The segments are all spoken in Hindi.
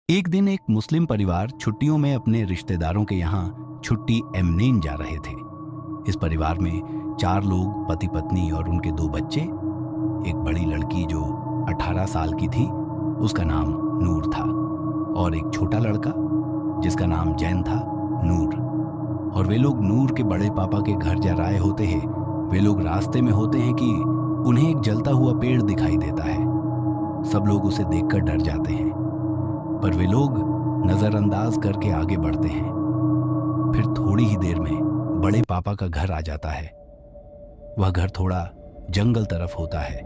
एक दिन एक मुस्लिम परिवार छुट्टियों में अपने रिश्तेदारों के यहाँ छुट्टी एमनेन जा रहे थे। इस परिवार में 4 लोग, पति पत्नी और उनके 2 बच्चे। एक बड़ी लड़की जो 18 साल की थी, उसका नाम नूर था, और एक छोटा लड़का जिसका नाम जैन था, नूर। और वे लोग नूर के बड़े पापा के घर जा रहे होते हैं। वे लोग रास्ते में होते हैं कि उन्हें एक जलता हुआ पेड़ दिखाई देता है। सब लोग उसे देखकर डर जाते हैं, पर वे लोग नजरअंदाज करके आगे बढ़ते हैं। फिर थोड़ी ही देर में बड़े पापा का घर आ जाता है। वह घर थोड़ा जंगल तरफ होता है।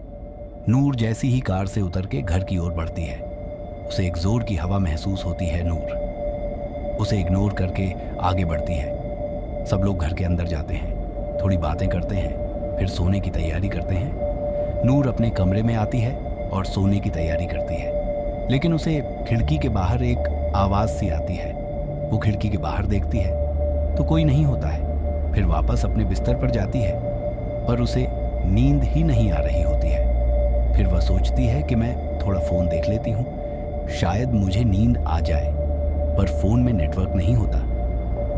नूर जैसी ही कार से उतर के घर की ओर बढ़ती है। उसे एक जोर की हवा महसूस होती है। नूर उसे इग्नोर करके आगे बढ़ती है। सब लोग घर के अंदर जाते हैं, थोड़ी बातें करते हैं, फिर सोने की तैयारी करते हैं। नूर अपने कमरे में आती है और सोने की तैयारी करती है, लेकिन उसे खिड़की के बाहर एक आवाज़ सी आती है। वो खिड़की के बाहर देखती है तो कोई नहीं होता है। फिर वापस अपने बिस्तर पर जाती है, पर उसे नींद ही नहीं आ रही होती है। फिर वह सोचती है कि मैं थोड़ा फ़ोन देख लेती हूँ, शायद मुझे नींद आ जाए, पर फ़ोन में नेटवर्क नहीं होता।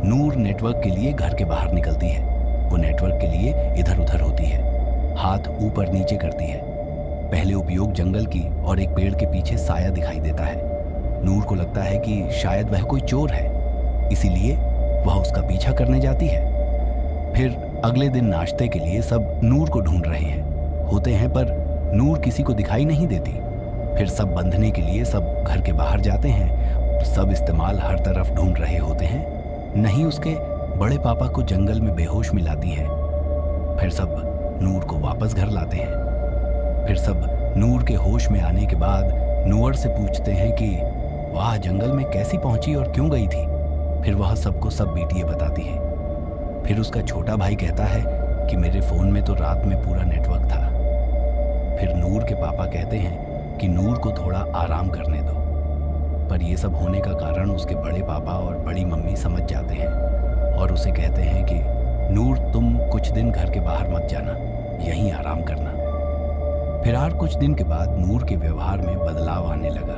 नूर नेटवर्क के लिए घर के बाहर निकलती है। वो नेटवर्क के लिए इधर उधर होती है, हाथ ऊपर नीचे करती है। पहले उपयोग जंगल की और एक पेड़ के पीछे साया दिखाई देता है। नूर को लगता है कि शायद वह कोई चोर है, इसीलिए वह उसका पीछा करने जाती है। फिर अगले दिन नाश्ते के लिए सब नूर को ढूंढ रहे होते हैं, पर नूर किसी को दिखाई नहीं देती। फिर सब बंधने के लिए सब घर के बाहर जाते हैं। सब इस्तेमाल हर तरफ ढूंढ रहे होते हैं। नहीं उसके बड़े पापा को जंगल में बेहोश मिलाती है। फिर सब नूर को वापस घर लाते हैं। फिर सब नूर के होश में आने के बाद नूर से पूछते हैं कि वाह, जंगल में कैसी पहुंची और क्यों गई थी। फिर वह सबको सब बीटियां बताती है। फिर उसका छोटा भाई कहता है कि मेरे फ़ोन में तो रात में पूरा नेटवर्क था। फिर नूर के पापा कहते हैं कि नूर को थोड़ा आराम करने दो, पर यह सब होने का कारण उसके बड़े पापा और बड़ी मम्मी समझ जाते हैं और उसे कहते हैं कि नूर, तुम कुछ दिन घर के बाहर मत जाना, यहीं आराम करना। फिर कुछ दिन के बाद नूर के व्यवहार में बदलाव आने लगा।